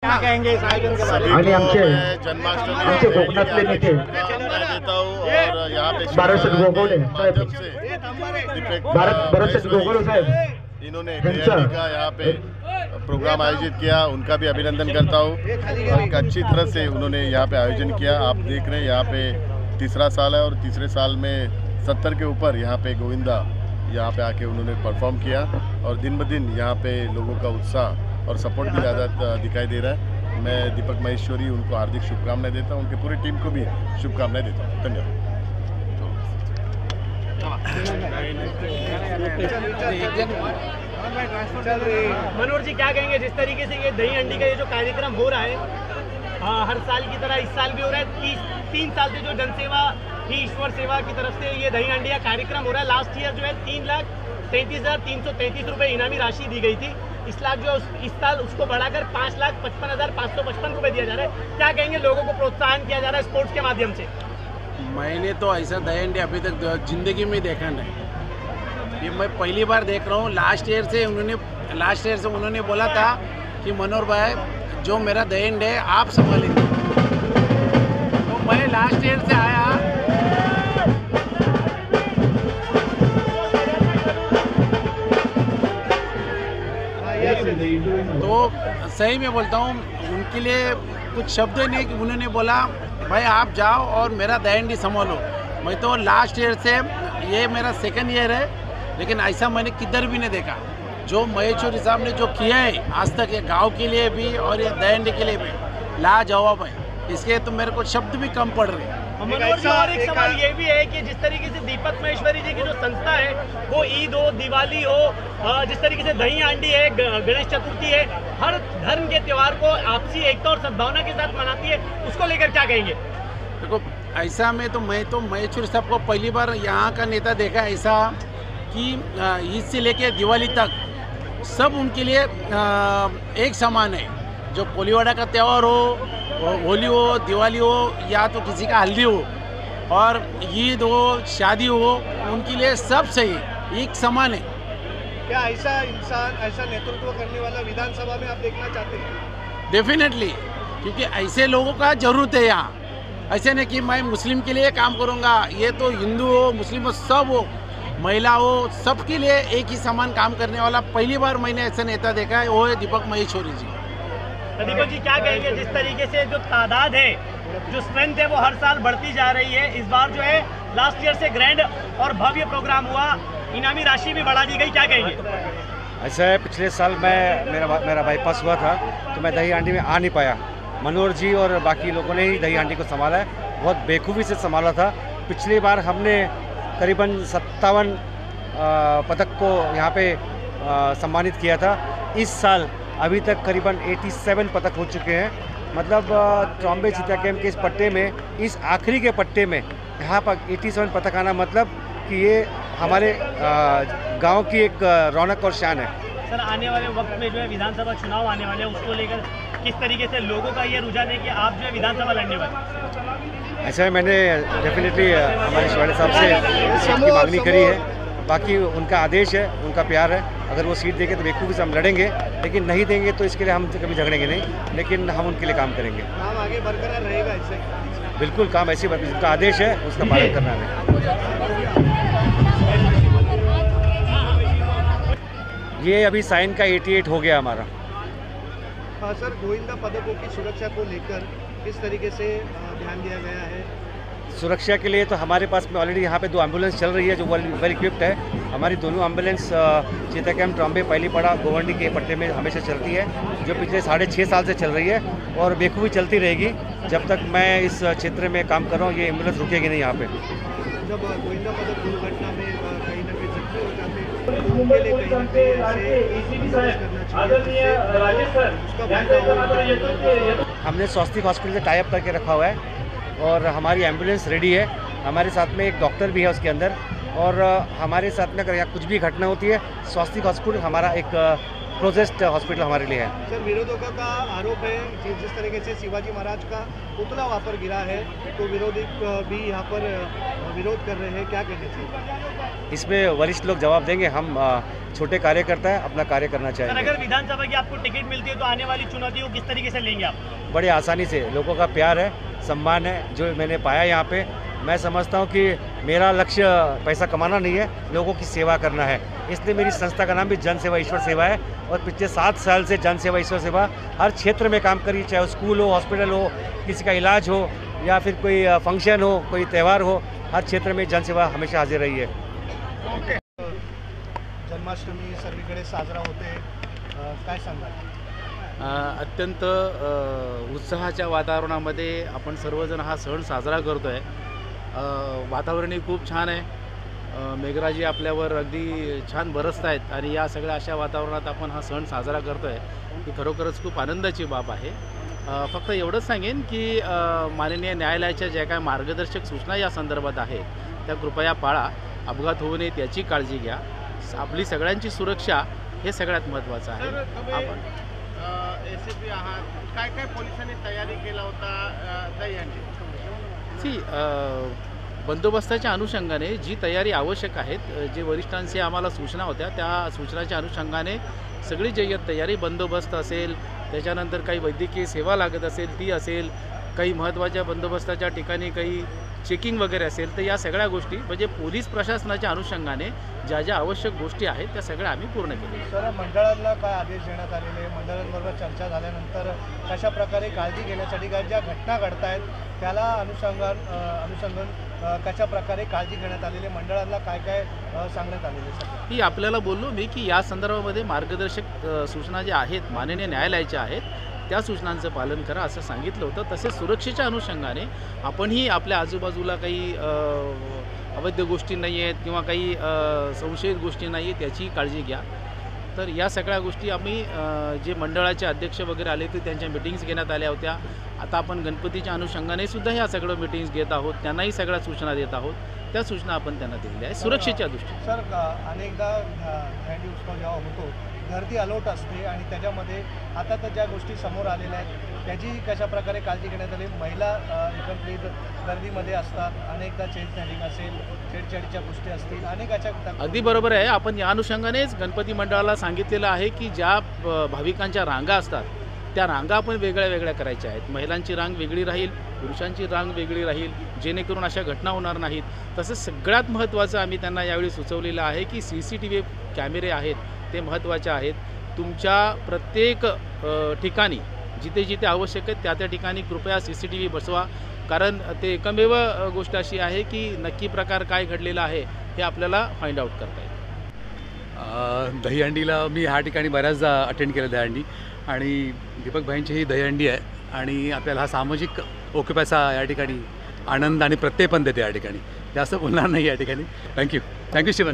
क्या कहेंगे इस आयोजन के बारे में? आणि आमचे जन्माष्टमी कोकणातले मिठे देता हूँ और यहाँ पे बाराशेठ गोगोले साहेब, माध्यम से बाराशेठ गोगोले साहेब इन्होंने दहीहंडी का यहाँ पे प्रोग्राम आयोजित किया, उनका भी अभिनंदन करता हूँ। एक अच्छी तरह से उन्होंने यहाँ पे आयोजन किया। आप देख रहे हैं यहाँ पे तीसरा साल है और तीसरे साल में 70 के ऊपर यहाँ पे गोविंदा यहाँ पे आके उन्होंने परफॉर्म किया और दिन ब दिन यहाँ पे लोगों का उत्साह और सपोर्ट भी ज़्यादा दिखाई दे रहा है। मैं दीपक महेश्वरी उनको हार्दिक शुभकामनाएं देता हूँ, उनके पूरी टीम को भी शुभकामनाएं देता हूँ। धन्यवाद। मनोहर जी क्या कहेंगे जिस तरीके से ये दही हंडी का ये जो कार्यक्रम हो रहा है, हर साल की तरह इस साल भी हो रहा है। 3 साल से जो जनसेवा ही ईश्वर सेवा की तरफ से ये दही हंडी का कार्यक्रम हो रहा है। लास्ट ईयर जो है 3,33,333 रुपये इनामी राशि दी गई थी। इस साल उसको बढ़ाकर 5,55,555 रुपये दिया जा रहा है। क्या कहेंगे, लोगों को प्रोत्साहन किया जा रहा है स्पोर्ट्स के माध्यम से? मैंने तो ऐसा दही हंडी अभी तक जिंदगी में देखा नहीं, ये मैं पहली बार देख रहा हूँ। लास्ट ईयर से उन्होंने बोला था कि मनोहर भाई जो मेरा दही हंडी है आप संभालेंगे, तो मैं लास्ट ईयर से आया। तो सही में बोलता हूँ, उनके लिए कुछ शब्द नहीं कि उन्होंने बोला भाई आप जाओ और मेरा दही हंडी संभालो। मैं तो लास्ट ईयर से, ये मेरा 2nd ईयर है, लेकिन ऐसा मैंने किधर भी नहीं देखा। जो महेश्वरी साहब ने जो किया है आज तक, ये गांव के लिए भी और ये दही हंडी के लिए भी लाजवाब है। इसके तो मेरे को शब्द भी कम पड़ रहे हैं। मनोहर जी, और एक सवाल ये भी है कि जिस तरीके से दीपक महेश्वरी जी की जो संस्था है, वो ईद हो, दिवाली हो, जिस तरीके से दही हांडी है, गणेश चतुर्थी है, हर धर्म के त्यौहार को आपसी एकता और सद्भावना के साथ मनाती है, उसको लेकर क्या कहेंगे? देखो ऐसा में तो मैं तो महेश्वरी साहब को पहली बार यहाँ का नेता देखा ऐसा कि ईद से लेकर दिवाली तक सब उनके लिए एक समान है। जो कोलीवाड़ा का त्यौहार हो, होली हो, दिवाली हो, या तो किसी का हल्दी हो, और ईद हो, शादी हो, उनके लिए सब सही एक समान है। क्या ऐसा इंसान, ऐसा नेतृत्व करने वाला विधानसभा में आप देखना चाहते हैं? डेफिनेटली, क्योंकि ऐसे लोगों का जरूरत है यहाँ। ऐसे नहीं कि मैं मुस्लिम के लिए काम करूँगा, ये तो हिंदू हो, मुस्लिम हो, सब हो, महिला हो, सबके लिए एक ही समान काम करने वाला पहली बार मैंने ऐसा नेता देखा है, वो है दीपक महेश्वरी जी। दीपक जी क्या कहेंगे, जिस तरीके से जो तादाद है, जो स्ट्रेंथ है, वो हर साल बढ़ती जा रही है। इस बार जो है लास्ट ईयर से ग्रैंड और भव्य प्रोग्राम हुआ, इनामी राशि भी बढ़ा दी गई, क्या कहेंगे? ऐसा है, पिछले साल मेरा बाईपास हुआ था तो मैं दही हांडी में आ नहीं पाया। मनोहर जी और बाकी लोगों ने ही दही हांडी को संभाला है, बहुत बेखूबी से संभाला था। पिछली बार हमने करीबन 57 पदक को यहाँ पे सम्मानित किया था। इस साल अभी तक करीबन 87 पदक हो चुके हैं। मतलब ट्रॉम्बे चीता कैंप के इस पट्टे में, इस आखिरी के पट्टे में यहाँ पर 87 पदक आना, मतलब कि ये हमारे गांव की एक रौनक और शान है। सर, आने वाले वक्त में जो है विधानसभा चुनाव आने वाले हैं, उसको लेकर किस तरीके से लोगों का ये रुझान है कि आप जो है विधानसभा लड़ने वाले? ऐसा है, मैंने डेफिनेटली हमारे शिवाड़े साहब से सीट की मांगनी करी है। बाकी उनका आदेश है, उनका प्यार है। अगर वो सीट देंगे तो बेखूबी से हम लड़ेंगे, लेकिन नहीं देंगे तो इसके लिए हम कभी झगड़ेंगे नहीं, लेकिन हम उनके लिए काम करेंगे। काम आगे बरकरार रहेगा इससे? बिल्कुल, काम ऐसी जिनका आदेश है उसका पालन करना है। ये अभी साइन का 88 हो गया हमारा। सर, गोविंदा पदकों की सुरक्षा को लेकर किस तरीके से ध्यान दिया गया है? सुरक्षा के लिए तो हमारे पास में ऑलरेडी यहाँ पे 2 एम्बुलेंस चल रही है जो वेल इक्विप्ड है। हमारी दोनों एम्बुलेंस चीता कैंप, ट्रॉम्बे, पहली पड़ा, गोवंडी के पट्टे में हमेशा चलती है, जो पिछले 6.5 साल से चल रही है और बेखूबी चलती रहेगी जब तक मैं इस क्षेत्र में काम कर रहा हूँ। ये एम्बुलेंस रुकेगी नहीं यहाँ पे। जब गोविंदा पदक दुर्घटना में कहीं ना कहीं जख्मी हो जाते हैं, उनके लिए कहीं ना कहीं हमने स्वास्थ्य हॉस्पिटल से टाई अप करके रखा हुआ है और हमारी एम्बुलेंस रेडी है। हमारे साथ में एक डॉक्टर भी है उसके अंदर, और हमारे साथ में अगर यहाँ कुछ भी घटना होती है, स्वास्थ्य हॉस्पिटल हमारा एक क्लोजेस्ट हॉस्पिटल हमारे लिए है। सर, विरोधियों का आरोप है जिस तरीके से शिवाजी महाराज का पुतला वहाँ पर गिरा है, तो विरोधी भी यहाँ पर विरोध कर रहे हैं, क्या कहना चाहिए? इसमें वरिष्ठ लोग जवाब देंगे। हम छोटे कार्यकर्ता है, अपना कार्य करना सर, चाहिए। अगर विधानसभा की आपको टिकट मिलती है तो आने वाली चुनौतियों को किस तरीके से लेंगे आप? बड़े आसानी से, लोगों का प्यार है, सम्मान है जो मैंने पाया यहाँ पे। मैं समझता हूँ कि मेरा लक्ष्य पैसा कमाना नहीं है, लोगों की सेवा करना है। इसलिए मेरी संस्था का नाम भी जन सेवा ईश्वर सेवा है और पिछले 7 साल से जन सेवा ईश्वर सेवा हर क्षेत्र में काम करी, चाहे स्कूल हो, हॉस्पिटल हो, किसी का इलाज हो या फिर कोई फंक्शन हो, कोई त्यौहार हो, हर क्षेत्र में जन सेवा हमेशा हाजिर रही है। जन्माष्टमी सर्वीकडे साजरा होते, काय सांगाल? अत्यंत उत्साहाच्या वातावरणामध्ये आपण सर्वजण हा सण साजरा करतो आहे। वातावरणही खूप छान आहे, मेघराजी आपल्यावर अगदी छान बरसत आहेत आणि या सगळ्या अशा वातावरणात आपण हा सण साजरा करतो आहे ही खरोखरच खूप आनंदाची बाब आहे। फक्त एवढंच सांगेन की माननीय न्यायालयाच्या ज्या काय मार्गदर्शक सूचना या संदर्भात आहेत त्या कृपया पाळा, अपघात होऊ नयेत याची काळजी घ्या, आपली सगळ्यांची सुरक्षा हे सगळ्यात महत्त्वाचं आहे। आपण एसीपी आहात, काय काय पोलिसांनी तयारी केला होता दहीहंडी? बंदोबस्ताच्या अनुषंगाने जी तयारी आवश्यक आहेत, जे वरिष्ठांशी आम्हाला सूचना होत्या त्या सूचनाच्या अनुषंगाने सगळी जय्यत तयारी, बंदोबस्त असेल, त्याच्यानंतर काही वैद्यकीय सेवा लागत असेल ती असेल, काही महत्त्वाच्या बंदोबस्ताच्या ठिकाणी काही चेकिंग वगैरे असेल, तर या सगळ्या गोष्टी म्हणजे पोलीस प्रशासनाच्या अनुषंगाने ज्या ज्या आवश्यक गोष्टी आहेत त्या सगळ्या आम्ही पूर्ण केल्या। सर, मंडळांना काय आदेश देण्यात आलेले, मंडळांबरोबर चर्चा झाल्यानंतर कशा प्रकारे काळजी घेण्यासाठी काय ज्या घटना घडत आहेत त्याला अनुषंगान कशा प्रकारे काळजी घेण्यात आलेली, मंडळांना काय काय सांगण्यात आलेले? ही आपल्याला बोललो मी की या संदर्भामध्ये मार्गदर्शक सूचना ज्या आहेत माननीय न्यायालयाच्या आहेत त्या सूचनांचं पालन करा असं सांगितलं होतं। तसेच सुरक्षेच्या अनुषंगाने आपणही आपल्या आजूबाजूला काही अवैध गोष्टी नाही आहेत किंवा काही संशयित गोष्टी नाही आहेत याची काळजी घ्या। तर या सगळ्या गोष्टी आम्ही जे मंडळाचे अध्यक्ष वगैरे आले ते त्यांच्या मीटिंग्स घेण्यात आल्या होत्या। आता आपण गणपतीच्या अनुषंगाने सुद्धा ह्या सगळं मीटिंग्स घेत आहोत, त्यांनाही सगळ्या सूचना देत आहोत, त्या सूचना आपण त्यांना दिलेल्या आहेत सुरक्षेच्या दृष्टीने। सर, अनेकदा दहीहंडी उत्सव जेव्हा होतो गर्दी अलॉट असते आणि त्याच्यामध्ये आता तर ज्या गोष्टी समोर आलेल्या आहेत त्याची कशा प्रकारे काळजी घेण्यात आली? महिला एकत्रित गर्दीमध्ये असतात, अनेकदा चेंजमेकिंग असेल, छेडछाडीच्या गोष्टी असतील, अनेकाच्या अगदी बरोबर आहे। आपण या अनुषंगानेच गणपती मंडळाला सांगितलेलं आहे की ज्या भाविकांच्या रांगा असतात त्या रांगा आपण वेगळ्या वेगळ्या करायच्या आहेत। महिलांची रांग वेगळी राहील, पुरुषांची रांग वेगळी राहील, जेणेकरून अशा घटना होणार नाहीत। तसंच सगळ्यात महत्त्वाचं आम्ही त्यांना यावेळी सुचवलेलं आहे की CCTV कॅमेरे आहेत ते महत्त्वाचे आहेत। तुमच्या प्रत्येक ठिकाणी जिथे जिथे आवश्यक आहे त्या त्या ठिकाणी कृपया CCTV बसवा, कारण ते एकमेव गोष्ट अशी आहे की नक्की प्रकार काय घडलेला आहे हे आपल्याला फाइंड आउट करता येईल। दहीहंडीला मी ह्या ठिकाणी बऱ्याचदा अटेंड केलं दहीहंडी आणि दीपक भाईंची ही दहीहंडी आहे आणि आपल्याला हा सामाजिक ओक्युपायचा या ठिकाणी आनंद आणि प्रत्यय पण देते या ठिकाणी। जास्त बोलणार नाही या ठिकाणी। थँक्यू शिवन।